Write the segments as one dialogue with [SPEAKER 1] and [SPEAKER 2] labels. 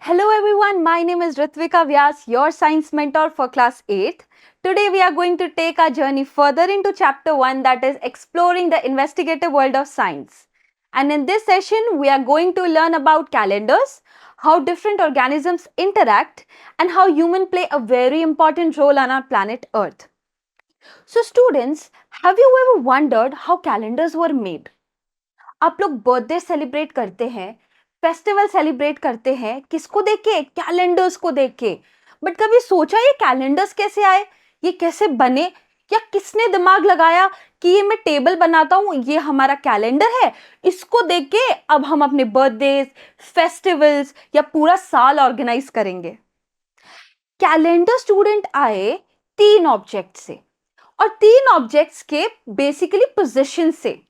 [SPEAKER 1] Hello everyone, my name is Ritvika Vyas, your science mentor for class 8th. Today we are going to take our journey further into chapter 1, that is exploring the investigative world of science. And in this session we are going to learn about calendars, how different organisms interact and how humans play a very important role on our planet Earth. So students, have you ever wondered how calendars were made? आप लोग birthday celebrate करते हैं, festival celebrate करते हैं, किसको देख के? Calendars को देख के। बट कभी सोचा ये कैलेंडर्स कैसे आए, ये कैसे बने, या किसने दिमाग लगाया कि ये मैं टेबल बनाता हूँ, ये हमारा कैलेंडर है, इसको देख के अब हम अपने बर्थडेज, फेस्टिवल्स या पूरा साल ऑर्गेनाइज करेंगे। कैलेंडर स्टूडेंट आए तीन ऑब्जेक्ट से, और तीन ऑब्जेक्ट्स के बेसिकली पोजीशन से।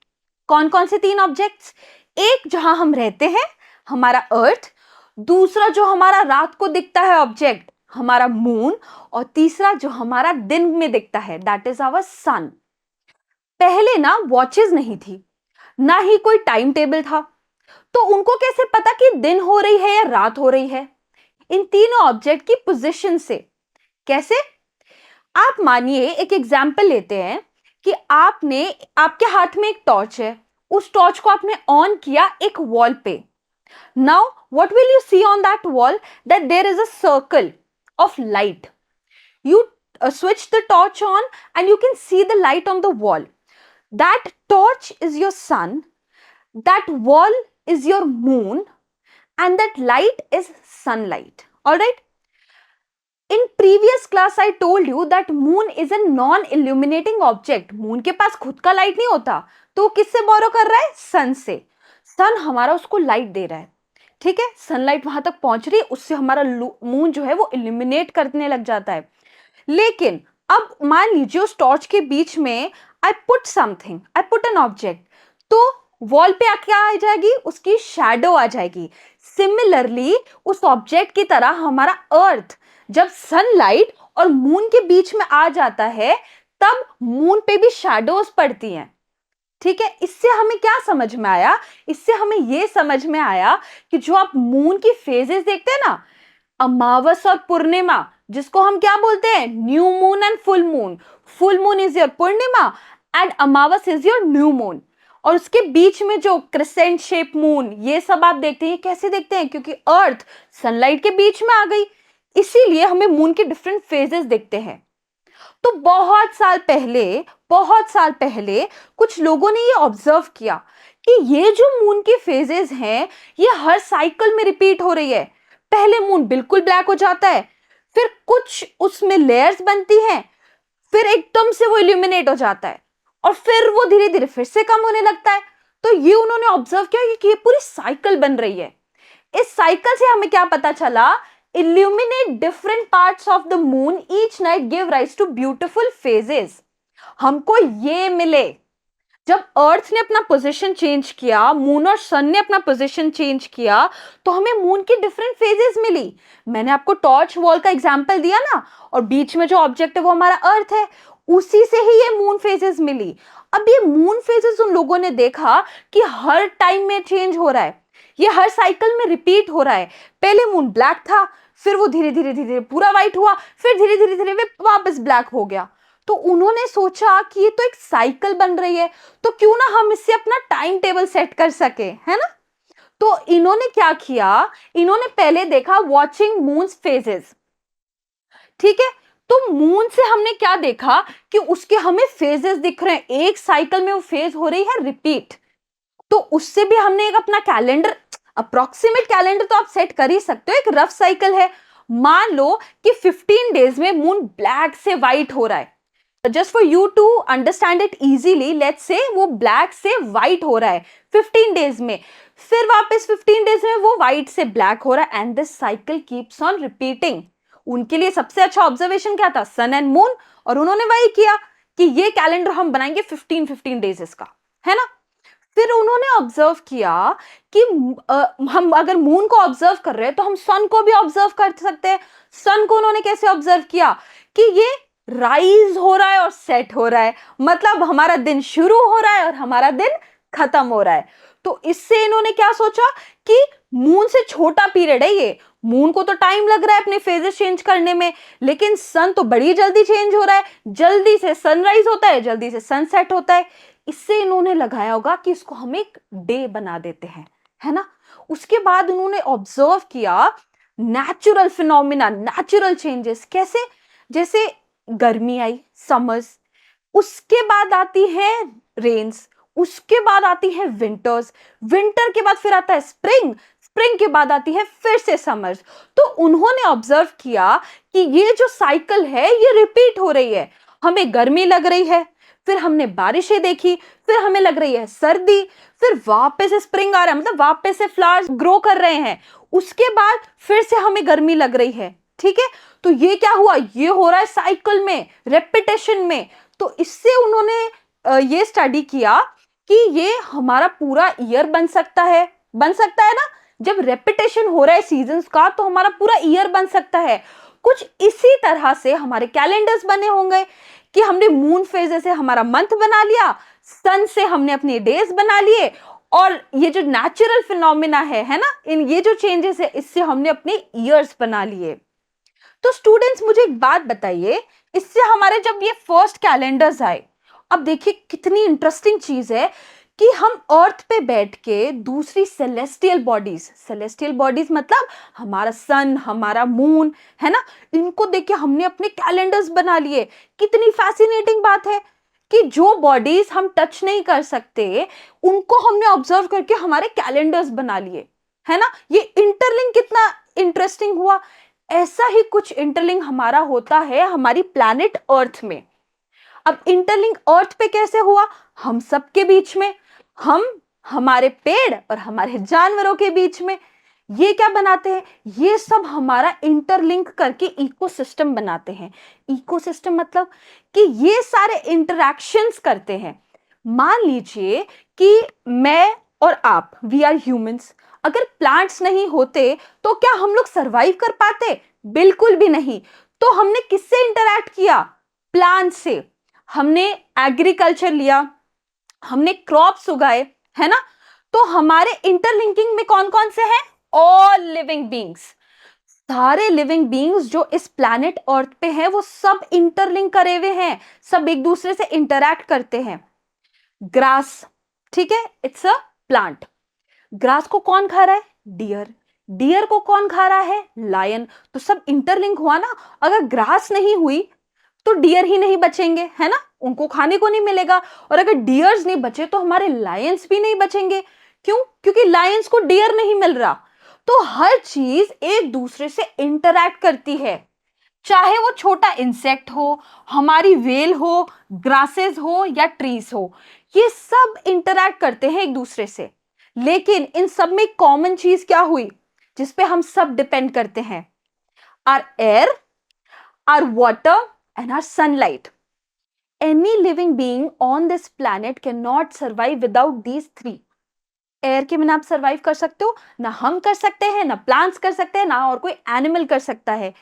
[SPEAKER 1] कौन कौन से तीन ऑब्जेक्ट्स? एक जहां हम रहते हैं, हमारा अर्थ। दूसरा जो हमारा रात को दिखता है ऑब्जेक्ट, हमारा मून। और तीसरा जो हमारा दिन में दिखता है, दैट इज आवर सन। पहले ना वॉचेस नहीं थी, ना ही कोई टाइम टेबल था, तो उनको कैसे पता कि दिन हो रही है या रात हो रही है? इन तीनों ऑब्जेक्ट की पोजीशन से। कैसे? आप मानिए एक एग्जाम्पल लेते हैं कि आपके हाथ में एक टॉर्च है, उस टॉर्च को आपने ऑन किया एक वॉल पे। Now what will you see on that wall? That there is a circle of light. You switch the torch on and you can see the light on the wall. That torch is your sun, that wall is your moon, and that light is sunlight. All right? In previous class I told you that moon is a non-illuminating object. moon के पास खुद का light नहीं होता, तो किससे बोरो कर रहा है? सन से। सन हमारा उसको लाइट दे रहा है, ठीक है? सनलाइट वहां तक पहुंच रही है, उससे हमारा मून जो है वो इल्यूमिनेट करने लग जाता है। लेकिन अब मान लीजिए उस टॉर्च के बीच में I put something, I put an object, तो वॉल पे क्या आ जाएगी? उसकी शैडो आ जाएगी। सिमिलरली उस ऑब्जेक्ट की तरह हमारा अर्थ जब सनलाइट और मून के बीच में आ जाता है, तब मून पे भी शैडोज पड़ती हैं, ठीक है? इससे हमें क्या समझ में आया? इससे हमें यह समझ में आया कि जो आप मून की फेजेस देखते हैं ना, अमावस और पूर्णिमा, जिसको हम क्या बोलते हैं? New moon and full moon. Full moon is your Purnima and Amavas is your new moon. और उसके बीच में जो क्रिसेंट शेप मून, ये सब आप देखते हैं। कैसे देखते हैं? क्योंकि अर्थ सनलाइट के बीच में आ गई, इसीलिए हमें मून के डिफरेंट फेजेस दिखते हैं। तो बहुत साल पहले कुछ लोगों ने ये ऑब्जर्व किया कि ये जो मून के फेजेस हैं, ये हर साइकिल में रिपीट हो रही है। पहले मून बिल्कुल ब्लैक हो जाता है, फिर कुछ उसमें लेयर्स बनती हैं, फिर एकदम से वो इल्यूमिनेट हो जाता है, और फिर वो धीरे धीरे फिर से कम होने लगता है। तो ये उन्होंने ऑब्जर्व किया कि ये पूरी साइकिल बन रही है। इस साइकिल से हमें क्या पता चला? illuminate different parts of the moon each night give rise to beautiful phases. हमको ये मिले। जब अर्थ ने अपना पोजीशन चेंज किया, मून और सन ने अपना पोजीशन चेंज किया, तो हमें मून की डिफरेंट फेजेस मिली। मैंने आपको टॉर्च वॉल का एग्जांपल दिया ना, और बीच में जो ऑब्जेक्ट है वो हमारा अर्थ है, उसी से ही ये मून फेजेस मिली। अब ये मून फेजेस उन लोगों ने देखा कि हर टाइम में चेंज हो रहा है, ये हर साइकिल में रिपीट हो रहा है। पहले मून ब्लैक था, फिर वो धीरे धीरे धीरे पूरा व्हाइट हुआ, फिर धीरे धीरे धीरे वापस ब्लैक हो गया। तो उन्होंने सोचा कि ये तो एक साइकिल बन रही है, तो क्यों ना हम इससे अपना टाइम टेबल सेट कर सके, है ना? तो इन्होंने क्या किया? इन्होंने पहले देखा वॉचिंग मून्स फेजेस, ठीक है? तो मून से हमने क्या देखा कि उसके हमें फेजेस दिख रहे हैं, एक साइकिल में वो फेज हो रही है रिपीट। तो उससे भी हमने एक अपना कैलेंडर, अप्रोक्सीमेट कैलेंडर तो आप सेट कर ही सकते हो, एक रफ साइकिल है। मान लो कि 15 डेज में मून ब्लैक से व्हाइट हो रहा है। Just for you to understand it easily, let's say वो ब्लैक से व्हाइट हो रहा है 15 डेज में, फिर वापस 15 डेज में वो व्हाइट से ब्लैक हो रहा है, and this cycle keeps on repeating. उनके लिए सबसे अच्छा ऑब्जर्वेशन क्या था? सन एंड मून। और उन्होंने वही किया कि ये कैलेंडर हम बनाएंगे 15 डेज का, है ना? फिर उन्होंने ऑब्जर्व किया कि हम अगर मून को ऑब्जर्व कर रहे हैं तो हम सन को भी ऑब्जर्व कर सकते हैं। सन को उन्होंने कैसे ऑब्जर्व किया? कि ये राइज हो रहा है और सेट हो रहा है, मतलब हमारा दिन शुरू हो रहा है और हमारा दिन खत्म हो रहा है। तो इससे इन्होंने क्या सोचा कि मून से छोटा पीरियड है ये, मून को तो टाइम लग रहा है अपने फेजेस चेंज करने में, लेकिन सन तो बड़ी जल्दी चेंज हो रहा है, जल्दी से सनराइज होता है, जल्दी से सनसेट होता है। इससे इन्होंने लगाया होगा कि इसको हम एक डे बना देते हैं, है ना। उसके बाद उन्होंने ऑब्जर्व किया नेचुरल फिनोमिना, नेचुरल चेंजेस, कैसे, जैसे गर्मी आई, समर्स, उसके बाद आती है रेन्स, उसके बाद आती है विंटर्स, विंटर के बाद फिर आता है स्प्रिंग, स्प्रिंग के बाद आती है फिर से समर्स। तो उन्होंने ऑब्जर्व किया कि ये जो साइकिल है ये रिपीट हो रही है। हमें गर्मी लग रही है, फिर हमने बारिशें देखी, फिर हमें लग रही है सर्दी, फिर वापस से स्प्रिंग आ रहा है, मतलब वापस से फ्लावर्स ग्रो कर रहे हैं, उसके बाद फिर से हमें गर्मी लग रही है। ठीक है, तो ये क्या हुआ, ये हो रहा है साइकिल में, रेपिटेशन में। तो इससे उन्होंने ये स्टडी किया कि ये हमारा पूरा ईयर बन सकता है, बन सकता है ना। जब रेपिटेशन हो रहा है सीजन्स का तो हमारा पूरा ईयर बन सकता है। कुछ इसी तरह से हमारे कैलेंडर्स बने होंगे कि हमने मून फेज से हमारा मंथ बना लिया, सन से हमने अपने डेज बना लिए, और ये जो नेचुरल फिनोमिना है ना, इन ये जो चेंजेस है इससे हमने अपने ईयर्स बना लिए। तो स्टूडेंट्स मुझे एक बात बताइए, इससे हमारे जब ये फर्स्ट कैलेंडर्स आए, अब देखिए कितनी इंटरेस्टिंग चीज है कि हम अर्थ पे बैठ के दूसरी सेलेस्टियल बॉडीज मतलब हमारा सन, हमारा मून, है ना, इनको देख के हमने अपने कैलेंडर्स बना लिए। कितनी फैसिनेटिंग बात है कि जो बॉडीज हम टच नहीं कर सकते उनको हमने ऑब्जर्व करके हमारे कैलेंडर्स बना लिए, है ना। ये इंटरलिंक कितना इंटरेस्टिंग हुआ। ऐसा ही कुछ इंटरलिंक हमारा होता है हमारी प्लैनेट अर्थ में। अब इंटरलिंक अर्थ पे कैसे हुआ, हम सबके बीच में, हम, हमारे पेड़ और हमारे जानवरों के बीच में। ये क्या बनाते हैं, ये सब हमारा इंटरलिंक करके इकोसिस्टम बनाते हैं। इकोसिस्टम मतलब कि ये सारे इंटरैक्शंस करते हैं। मान लीजिए कि मैं और आप, वी आर ह्यूमंस, अगर प्लांट्स नहीं होते तो क्या हम लोग सरवाइव कर पाते, बिल्कुल भी नहीं। तो हमने किससे इंटरैक्ट किया, प्लांट से। हमने एग्रीकल्चर लिया, हमने क्रॉप्स उगाए, है ना। तो हमारे इंटरलिंकिंग में कौन कौन से हैं, ऑल लिविंग बींग्स, सारे लिविंग बींग्स जो इस प्लैनेट अर्थ पे हैं वो सब इंटरलिंक करे हुए हैं, सब एक दूसरे से इंटरैक्ट करते हैं। ग्रास, ठीक है, इट्स अ प्लांट। ग्रास को कौन खा रहा है, डियर, डियर को कौन खा रहा है, लायन। तो सब इंटरलिंक हुआ ना। अगर ग्रास नहीं हुई तो डियर ही नहीं बचेंगे, है ना, उनको खाने को नहीं मिलेगा। और अगर डियर्स नहीं बचे तो हमारे लायंस भी नहीं बचेंगे। क्यों, क्योंकि लायंस को डियर नहीं मिल रहा। तो हर चीज एक दूसरे से इंटरैक्ट करती है, चाहे वो छोटा इंसेक्ट हो, हमारी वेल हो, ग्रासेस हो या ट्रीज हो, ये सब इंटरैक्ट करते हैं एक दूसरे से। लेकिन इन सब में कॉमन चीज क्या हुई जिसपे हम सब डिपेंड करते हैं, our air, our water and our sunlight. Any living being on this planet cannot survive without these three. Air के बिना आप सर्वाइव कर सकते हो, ना हम कर सकते हैं, ना प्लांट्स कर सकते हैं, ना और कोई एनिमल कर सकता है।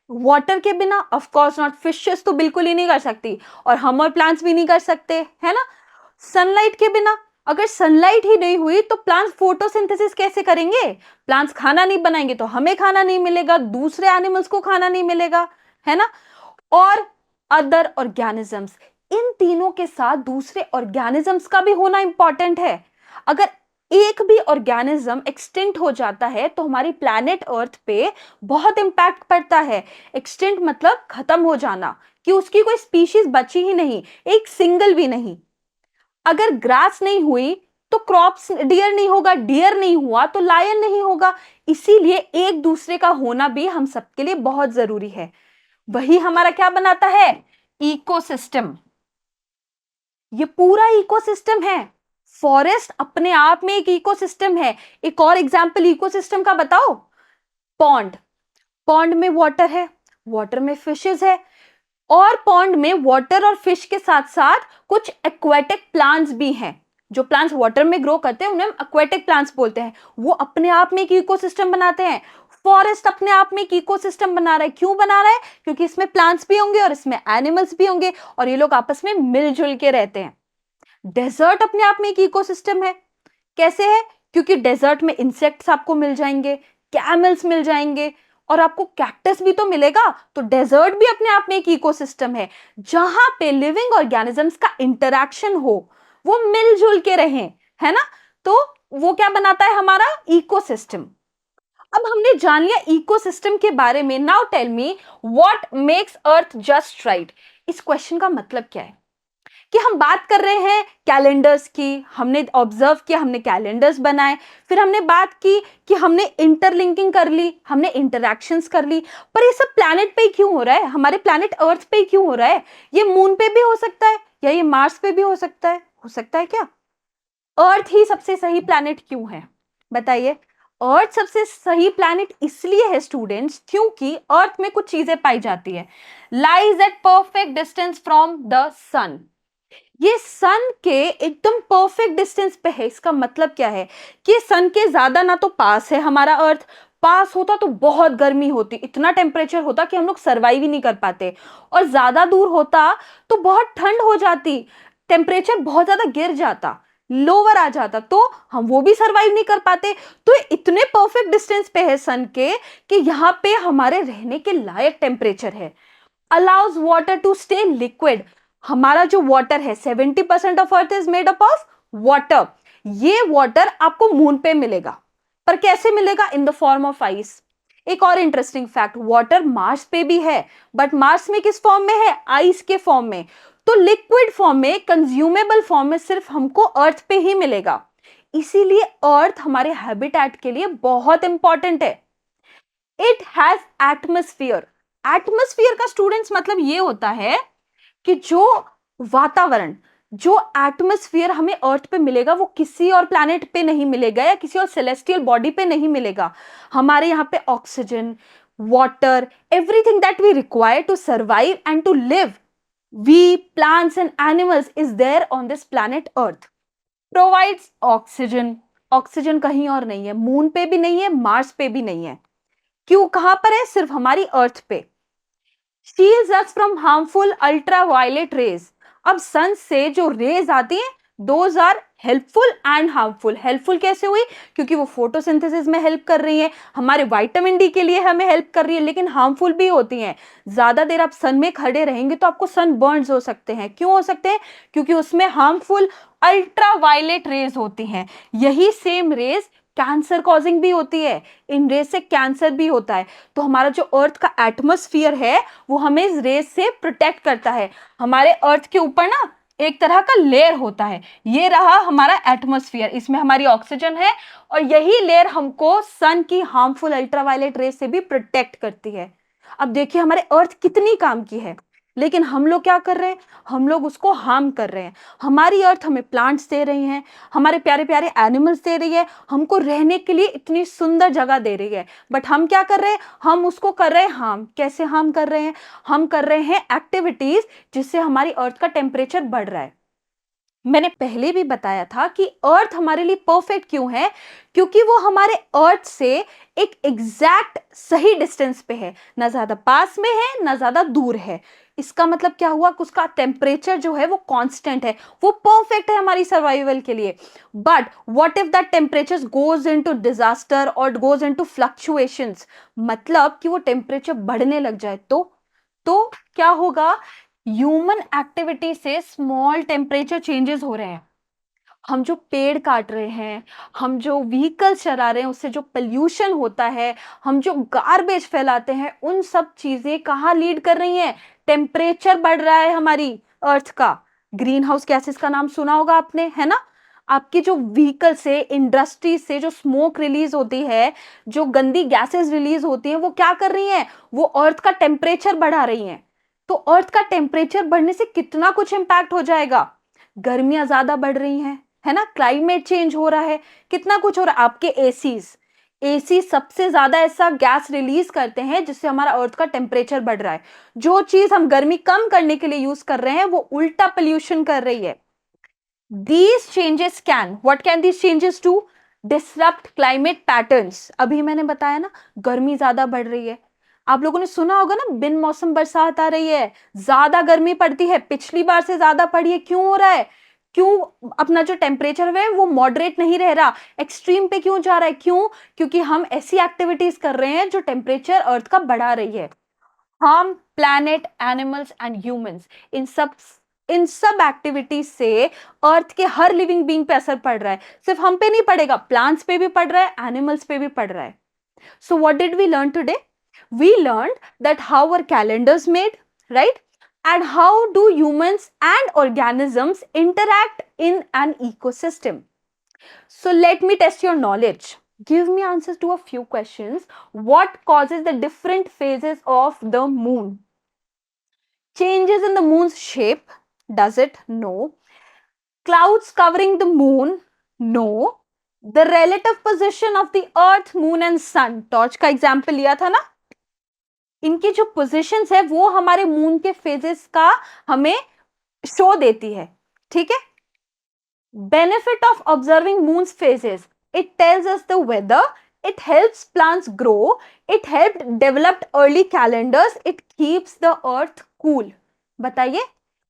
[SPEAKER 1] वाटर के बिना ऑफ कोर्स नॉट, फिशेस तो बिल्कुल ही नहीं कर सकती, और हम और प्लांट्स भी नहीं कर सकते, है ना। सनलाइट के बिना, अगर सनलाइट ही नहीं हुई तो प्लांट्स फोटोसिंथेसिस कैसे करेंगे, प्लांट्स खाना नहीं बनाएंगे तो हमें खाना नहीं मिलेगा, दूसरे एनिमल्स को खाना नहीं मिलेगा, है ना। और अदर ऑर्गेनिजम्स, इन तीनों के साथ दूसरे ऑर्गेनिजम्स का भी होना इंपॉर्टेंट है। अगर एक भी ऑर्गेनिज्म एक्सटिंक्ट हो जाता है तो हमारी प्लैनेट अर्थ पे बहुत इंपैक्ट पड़ता है। एक्सटिंक्ट मतलब खत्म हो जाना, कि उसकी कोई स्पीशीज बची ही नहीं, एक सिंगल भी नहीं। अगर ग्रास नहीं हुई तो क्रॉप्स, डियर नहीं होगा, डियर नहीं हुआ तो लायन नहीं होगा। इसीलिए एक दूसरे का होना भी हम सबके लिए बहुत जरूरी है। वही हमारा क्या बनाता है, इकोसिस्टम। ये पूरा इकोसिस्टम है। फॉरेस्ट अपने आप में एक इकोसिस्टम है। एक और एग्जांपल इकोसिस्टम का बताओ, पॉन्ड, पॉन्ड में वाटर है, वाटर में फिशेस है, और पॉन्ड में वाटर और फिश के साथ साथ कुछ एक्वेटिक प्लांट्स भी हैं। जो प्लांट्स वाटर में ग्रो करते हैं उन्हें हम एक्वेटिक प्लांट्स बोलते हैं। वो अपने आप में एक इकोसिस्टम बनाते हैं। फॉरेस्ट अपने आप में एक इकोसिस्टम बना रहा है। क्यों बना रहा है, क्योंकि इसमें प्लांट्स भी होंगे और इसमें एनिमल्स भी होंगे, और ये लोग आपस में मिलजुल के रहते हैं। डेजर्ट अपने आप में एक इकोसिस्टम है। कैसे है, क्योंकि डेजर्ट में इंसेक्ट्स आपको मिल जाएंगे, कैमल्स मिल जाएंगे और आपको कैक्टस भी तो मिलेगा। तो डेजर्ट भी अपने आप में एक इकोसिस्टम है जहां पे लिविंग ऑर्गेनिजम्स का इंटरैक्शन हो, वो मिलजुल के रहें, है ना। तो वो क्या बनाता है हमारा इकोसिस्टम। अब हमने जान लिया इकोसिस्टम के बारे में। Now tell me what makes earth just right. इस क्वेश्चन का मतलब क्या है कि हम बात कर रहे हैं कैलेंडर्स की, हमने ऑब्जर्व किया, हमने कैलेंडर्स बनाए, फिर हमने बात की कि हमने इंटरलिंकिंग कर ली, हमने इंटरैक्शंस कर ली। पर ये सब प्लैनेट पे ही क्यों हो रहा है, हमारे प्लैनेट अर्थ पे ही क्यों हो रहा है? ये मून पे भी हो सकता है या ये मार्स पे भी हो सकता है, हो सकता है क्या? अर्थ ही सबसे सही प्लैनेट क्यों है बताइए? अर्थ सबसे सही प्लैनेट इसलिए है स्टूडेंट्स क्योंकि अर्थ में कुछ चीजें पाई जाती है। Lies at perfect distance from the sun. ये सन के एकदम परफेक्ट डिस्टेंस पे है। इसका मतलब क्या है कि सन के ज्यादा ना तो पास है हमारा अर्थ, पास होता तो बहुत गर्मी होती, इतना टेम्परेचर होता कि हम लोग सरवाइव ही नहीं कर पाते, और ज्यादा दूर होता तो बहुत ठंड हो जाती, टेम्परेचर बहुत ज्यादा गिर जाता, लोअर आ जाता, तो हम वो भी सरवाइव नहीं कर पाते। तो इतने परफेक्ट डिस्टेंस पे है सन के कि यहाँ पे हमारे रहने के लायक टेम्परेचर है। Allows water to stay liquid. हमारा जो वाटर है 70% of earth is made up of water. ये वाटर आपको मून पे मिलेगा, पर कैसे मिलेगा? In the form of ice. एक और इंटरेस्टिंग फैक्ट, वाटर मार्स पे भी है, बट मार्स में किस फॉर्म में है? आइस के फॉर्म में। तो लिक्विड फॉर्म में, कंज्यूमेबल फॉर्म में सिर्फ हमको अर्थ पे ही मिलेगा। इसीलिए अर्थ हमारे हैबिटेट के लिए बहुत इंपॉर्टेंट है। It has atmosphere. एटमोस्फियर का स्टूडेंट्स मतलब ये होता है कि जो वातावरण, जो एटमॉस्फेयर हमें अर्थ पे मिलेगा वो किसी और प्लैनेट पे नहीं मिलेगा या किसी और सेलेस्टियल बॉडी पे नहीं मिलेगा। हमारे यहाँ पे oxygen, water, everything that we require to survive and to live, we plants and animals is there on this planet earth. Provides oxygen. Oxygen कहीं और नहीं है, मून पे भी नहीं है, मार्स पे भी नहीं है। क्यों, कहां पर है? सिर्फ हमारी अर्थ पे। shields us from harmful ultraviolet rays। अब सन से जो रेज आती हैं those are helpful and harmful. Helpful कैसे हुई? क्योंकि वो फोटोसिंथेसिस में हेल्प कर रही हैं, हमारे विटामिन डी के लिए हमें हेल्प कर रही है, लेकिन हार्मफुल भी होती हैं। ज्यादा देर आप सन में खड़े रहेंगे तो आपको सन बर्न्स हो सकते हैं। क्यों हो सकते हैं? क्योंकि उसमें हार्मफुल अल्ट्रावायलेट रेज होती हैं। यही सेम रेज कैंसर कॉजिंग भी होती है, इन रेज से कैंसर भी होता है। तो हमारा जो अर्थ का एटमॉस्फेयर है वो हमें इस रेज से प्रोटेक्ट करता है। हमारे अर्थ के ऊपर ना एक तरह का लेयर होता है, ये रहा हमारा एटमॉस्फेयर, इसमें हमारी ऑक्सीजन है, और यही लेयर हमको सन की हार्मफुल अल्ट्रावायलेट रेज से भी प्रोटेक्ट करती है। अब देखिए हमारे अर्थ कितनी काम की है, लेकिन हम लोग क्या कर रहे हैं? हम लोग उसको हार्म कर रहे हैं। हमारी अर्थ हमें प्लांट्स दे रही हैं, हमारे प्यारे प्यारे एनिमल्स दे रही है, हमको रहने के लिए इतनी सुंदर जगह दे रही है, बट हम क्या कर रहे हैं? हम उसको कर रहे हैं हार्म। कैसे हार्म कर रहे हैं? हम कर रहे हैं एक्टिविटीज जिससे हमारी अर्थ का टेम्परेचर बढ़ रहा है। मैंने पहले भी बताया था कि अर्थ हमारे लिए परफेक्ट क्यों है, क्योंकि वो हमारे अर्थ से एक एग्जैक्ट सही डिस्टेंस पे है, ना ज्यादा पास में है ना ज्यादा दूर है। इसका मतलब क्या हुआ कि उसका टेम्परेचर जो है वो कांस्टेंट है, वो परफेक्ट है हमारी सर्वाइवल के लिए। But what if that temperature goes into disaster और गोज इनटू फ्लक्चुएशंस, मतलब कि वो टेम्परेचर बढ़ने लग जाए तो क्या होगा? ह्यूमन एक्टिविटी से स्मॉल टेम्परेचर चेंजेस हो रहे हैं। हम जो पेड़ काट रहे हैं, हम जो व्हीकल्स चला रहे हैं, उससे जो पोल्यूशन होता है, हम जो गार्बेज फैलाते हैं, उन सब चीजें कहाँ लीड कर रही हैं? टेम्परेचर बढ़ रहा है हमारी अर्थ का। ग्रीन हाउस गैसेस का नाम सुना होगा आपने, है ना। आपकी जो व्हीकल से, इंडस्ट्री से जो स्मोक रिलीज होती है, जो गंदी गैसेस रिलीज होती हैं, वो क्या कर रही हैं? वो अर्थ का टेम्परेचर बढ़ा रही हैं। तो अर्थ का टेम्परेचर बढ़ने से कितना कुछ इंपैक्ट हो जाएगा। गर्मियां ज्यादा बढ़ रही हैं, है ना, क्लाइमेट चेंज हो रहा है, कितना कुछ हो रहा है। आपके एसी सबसे ज्यादा ऐसा गैस रिलीज करते हैं जिससे हमारा अर्थ का टेम्परेचर बढ़ रहा है। जो चीज हम गर्मी कम करने के लिए यूज कर रहे हैं वो उल्टा पोल्यूशन कर रही है। These changes can, what can these changes do? Disrupt climate patterns। अभी मैंने बताया ना, गर्मी ज्यादा बढ़ रही है। आप लोगों ने सुना होगा ना, बिन मौसम बरसात आ रही है, ज्यादा गर्मी पड़ती है, पिछली बार से ज्यादा पड़ी है। क्यों हो रहा है? क्यों अपना जो टेम्परेचर है वो मॉडरेट नहीं रह रहा, एक्सट्रीम पे क्यों जा रहा है? क्यों? क्योंकि हम ऐसी एक्टिविटीज कर रहे हैं जो टेम्परेचर अर्थ का बढ़ा रही है। हम, प्लैनेट, एनिमल्स एंड ह्यूमंस, इन सब एक्टिविटीज से अर्थ के हर लिविंग बीइंग पे असर पड़ रहा है। सिर्फ हम पे नहीं पड़ेगा, प्लांट्स पे भी पड़ रहा है, एनिमल्स पे भी पड़ रहा है। So what did we learn today? We learned that how are calendars made, right? And how do humans and organisms interact in an ecosystem? So let me test your knowledge. Give me answers to a few questions. What causes the different phases of the moon? Changes in the moon's shape? Does it? No. Clouds covering the moon? No. The relative position of the earth, moon and sun. Torch का example लिया था ना? इनकी जो positions है वो हमारे moon के फेजेस का हमें शो देती है, ठीक है। Benefit of observing moon's phases, it tells us the weather, it helps plants grow, it helped developed early calendars, it keeps the earth cool. बताइए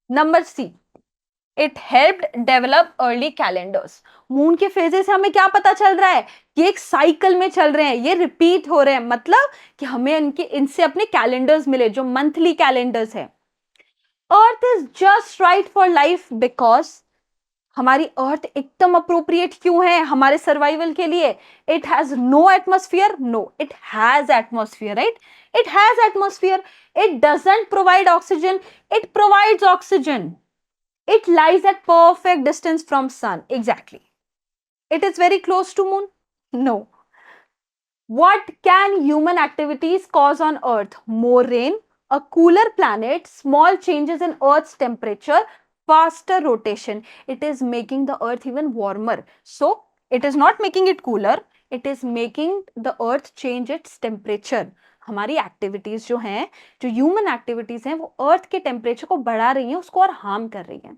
[SPEAKER 1] number c, it helped develop early calendars. Moon के phases से हमें क्या पता चल रहा है? कि एक साइकिल में चल रहे हैं, ये रिपीट हो रहे हैं, मतलब कि हमें इनसे अपने कैलेंडर्स मिले जो मंथली कैलेंडर्स है। Earth is just right for life because, हमारी अर्थ एकदम अप्रोप्रिएट क्यों है हमारे सर्वाइवल के लिए? It has no atmosphere? No, it has atmosphere, right? It has atmosphere. It doesn't provide oxygen, it provides oxygen. It lies at perfect distance from sun. Exactly. It is very close to moon? No. What can human activities cause on earth? More rain, a cooler planet, small changes in earth's temperature, faster rotation. It is making the earth even warmer. So, it is not making it cooler, it is making the earth change its temperature. हमारी activities जो हैं, जो human activities हैं, वो अर्थ के temperature को बढ़ा रही हैं, उसको और हार्म कर रही हैं।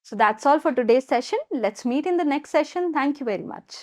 [SPEAKER 1] So that's all for today's session. Let's meet in the next session. Thank you very much.